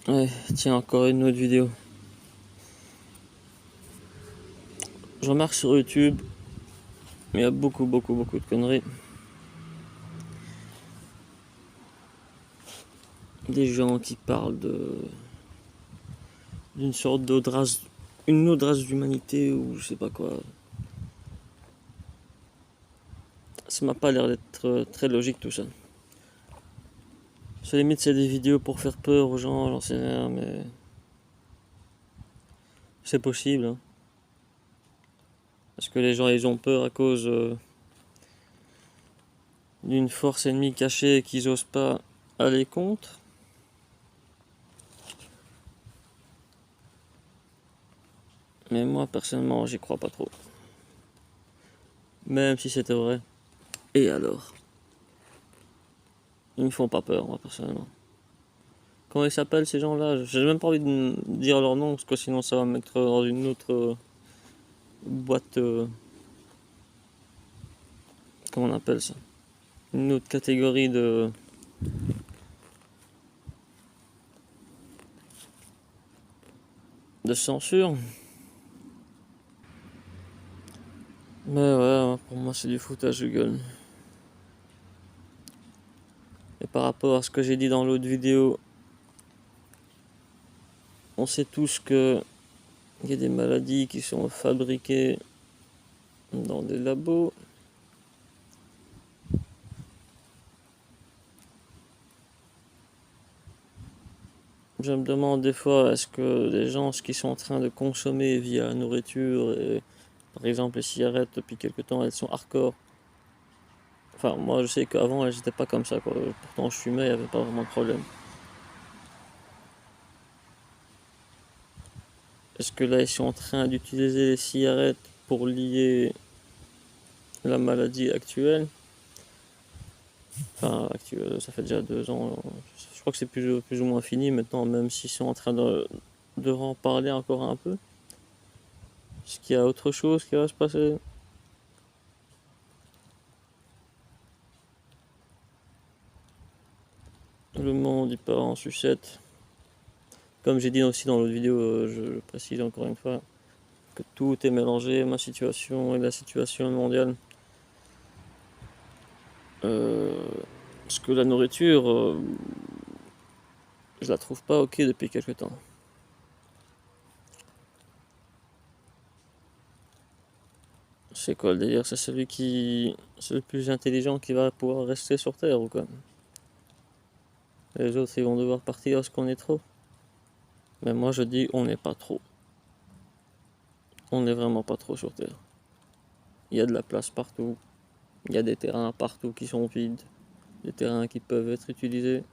Ouais, tiens, encore une autre vidéo. Je remarque sur YouTube, il y a beaucoup de conneries. Des gens qui parlent d'une sorte d'autre race, une autre race d'humanité ou je sais pas quoi. Ça m'a pas l'air d'être très logique tout ça. Sur limite, c'est des vidéos pour faire peur aux gens, j'en sais rien, mais c'est possible. Hein. Parce que les gens, ils ont peur à cause d'une force ennemie cachée qu'ils osent pas aller contre. Mais moi, personnellement, j'y crois pas trop. Même si c'était vrai. Et alors? Ils me font pas peur, moi, personnellement. Comment ils s'appellent ces gens-là? J'ai même pas envie de dire leur nom, parce que sinon ça va me mettre dans une autre boîte. Comment on appelle ça? Une autre catégorie de censure. Mais ouais, pour moi c'est du foutage de gueule. Et par rapport à ce que j'ai dit dans l'autre vidéo, on sait tous que il y a des maladies qui sont fabriquées dans des labos. Je me demande des fois, est-ce que les gens, ce qu'ils sont en train de consommer via la nourriture, et, par exemple les cigarettes, depuis quelque temps, elles sont hardcore. Enfin, moi je sais qu'avant elles n'étaient pas comme ça, quoi. Pourtant je fumais, il n'y avait pas vraiment de problème. Est-ce que là ils sont en train d'utiliser les cigarettes pour lier la maladie actuelle? Enfin, actuelle, ça fait déjà 2 ans. Je crois que c'est plus ou moins fini maintenant, même s'ils sont en train de en parler encore un peu. Est-ce qu'il y a autre chose qui va se passer? Le monde il part en sucette. Comme j'ai dit aussi dans l'autre vidéo, je le précise encore une fois, que tout est mélangé, ma situation et la situation mondiale. Parce que la nourriture, je la trouve pas ok depuis quelques temps. C'est quoi le délire? C'est c'est le plus intelligent qui va pouvoir rester sur Terre ou quoi? Les autres, ils vont devoir partir parce qu'on est trop. Mais moi, je dis, on n'est pas trop. On n'est vraiment pas trop sur Terre. Il y a de la place partout. Il y a des terrains partout qui sont vides. Des terrains qui peuvent être utilisés.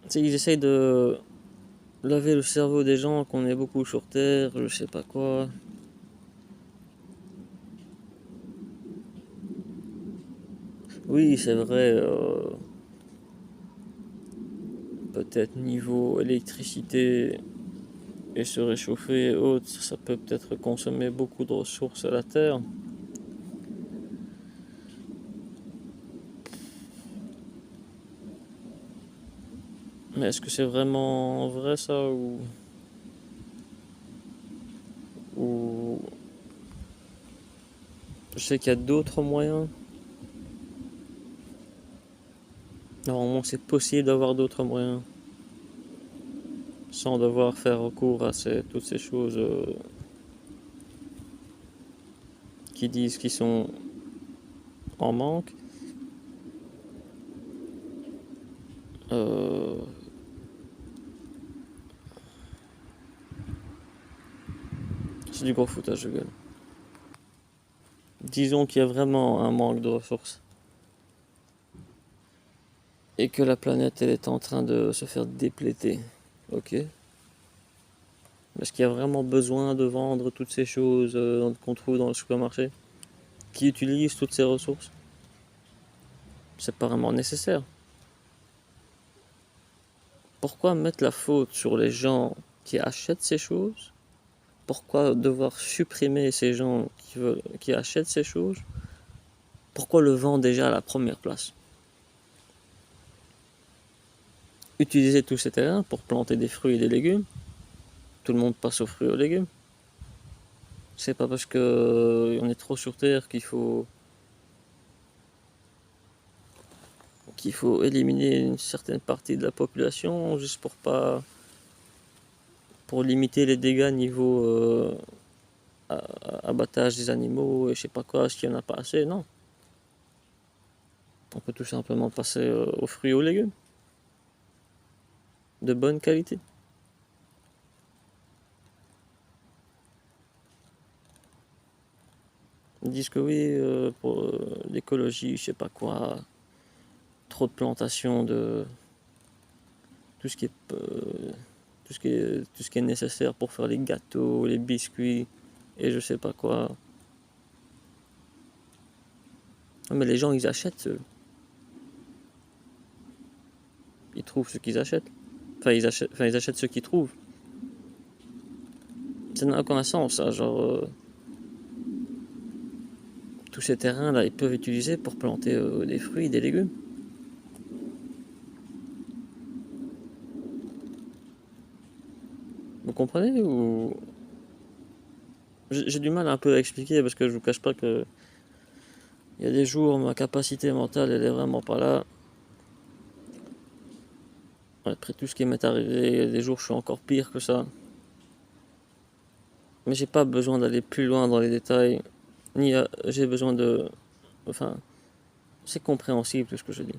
Tu sais, ils essayent de laver le cerveau des gens qu'on est beaucoup sur Terre, je sais pas quoi. Oui, c'est vrai, peut-être niveau électricité et se réchauffer et autres, ça peut peut-être consommer beaucoup de ressources à la Terre. Mais est-ce que c'est vraiment vrai ça ou je sais qu'il y a d'autres moyens. Normalement, c'est possible d'avoir d'autres moyens sans devoir faire recours à toutes ces choses qui disent qu'ils sont en manque. Euh, c'est du gros foutage de gueule. Disons qu'il y a vraiment un manque de ressources et que la planète elle est en train de se faire dépléter. Ok. Est-ce qu'il y a vraiment besoin de vendre toutes ces choses qu'on trouve dans le supermarché? Qui utilise toutes ces ressources? C'est pas vraiment nécessaire. Pourquoi mettre la faute sur les gens qui achètent ces choses? Pourquoi devoir supprimer ces gens qui achètent ces choses? Pourquoi le vent déjà à la première place? Utiliser tous ces terrains pour planter des fruits et des légumes. Tout le monde passe aux fruits et aux légumes. C'est pas parce que on est trop sur Terre qu'il faut éliminer une certaine partie de la population juste pour limiter les dégâts niveau abattage des animaux et je sais pas quoi, s'il y en a pas assez, non. On peut tout simplement passer aux fruits et aux légumes de bonne qualité. Ils disent que oui, pour l'écologie, je sais pas quoi, trop de plantations de tout ce qui est tout ce qui est nécessaire pour faire les gâteaux, les biscuits et je sais pas quoi. Mais les gens ils achètent, ils trouvent ce qu'ils achètent. Ils achètent ce qu'ils trouvent. Ça n'a aucun sens, ça, genre tous ces terrains là ils peuvent utiliser pour planter des fruits, des légumes. Vous comprenez ou j'ai du mal un peu à expliquer parce que je vous cache pas que il y a des jours ma capacité mentale elle est vraiment pas là. Après tout ce qui m'est arrivé, il y a des jours où je suis encore pire que ça. Mais j'ai pas besoin d'aller plus loin dans les détails, ni j'ai besoin de. Enfin, c'est compréhensible tout ce que je dis.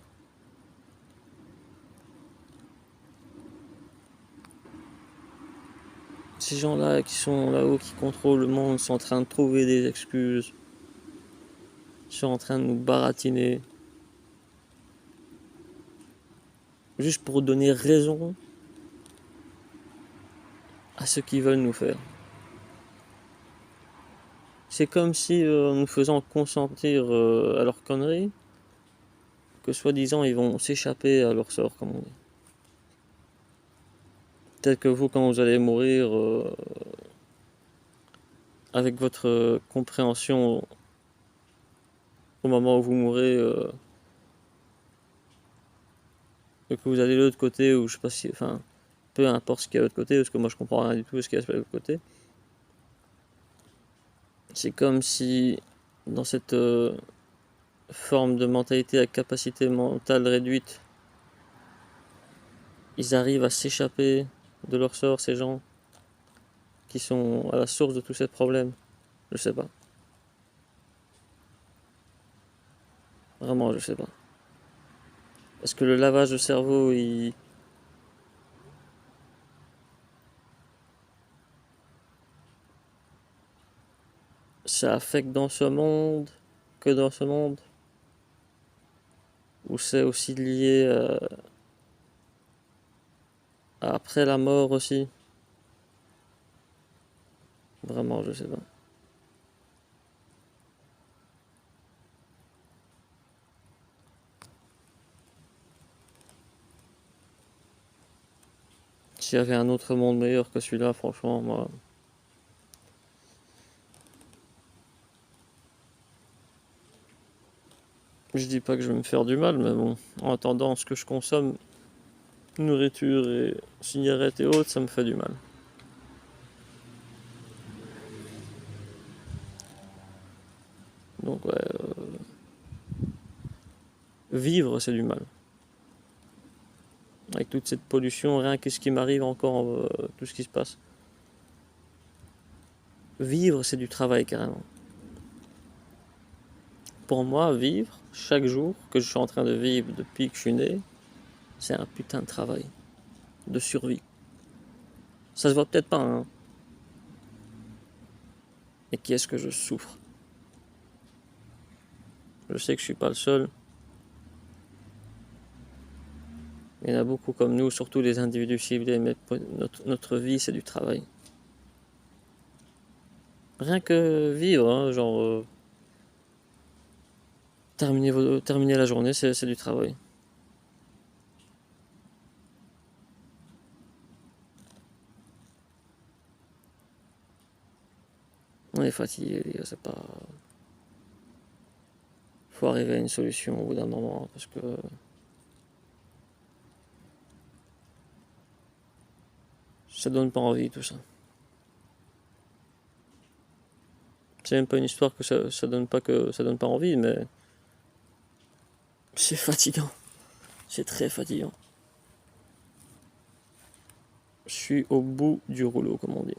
Ces gens-là qui sont là-haut, qui contrôlent le monde, sont en train de trouver des excuses, sont en train de nous baratiner, juste pour donner raison à ce qu'ils veulent nous faire. C'est comme si en nous faisant consentir à leurs conneries, que soi-disant ils vont s'échapper à leur sort, comme on dit. Peut-être que vous, quand vous allez mourir, avec votre compréhension au moment où vous mourrez, et que vous allez de l'autre côté, ou je sais pas si, enfin, peu importe ce qu'il y a de l'autre côté, parce que moi je comprends rien du tout de ce qu'il y a de l'autre côté. C'est comme si, dans cette forme de mentalité à capacité mentale réduite, ils arrivent à s'échapper de leur sort, ces gens qui sont à la source de tous ces problèmes. Je sais pas. Vraiment, je sais pas. Est-ce que le lavage de cerveau, ça affecte dans ce monde, que dans ce monde? Ou c'est aussi lié à après la mort aussi? Vraiment, je sais pas. S'il y avait un autre monde meilleur que celui-là, franchement, moi, je dis pas que je vais me faire du mal, mais bon, en attendant, ce que je consomme, nourriture et cigarettes et autres, ça me fait du mal. Donc ouais, vivre, c'est du mal. Avec toute cette pollution, rien que ce qui m'arrive encore, tout ce qui se passe. Vivre, c'est du travail carrément. Pour moi, vivre, chaque jour que je suis en train de vivre depuis que je suis né, c'est un putain de travail, de survie. Ça se voit peut-être pas, hein, mais qu'est-ce que je souffre. Je sais que je suis pas le seul. Il y en a beaucoup comme nous, surtout les individus ciblés, mais notre vie, c'est du travail. Rien que vivre, hein, genre terminer la journée, c'est du travail. On est fatigué, les gars, c'est pas. Faut arriver à une solution au bout d'un moment, parce que ça donne pas envie tout ça. C'est même pas une histoire que ça donne pas envie, mais c'est fatigant. C'est très fatigant. Je suis au bout du rouleau, comme on dit.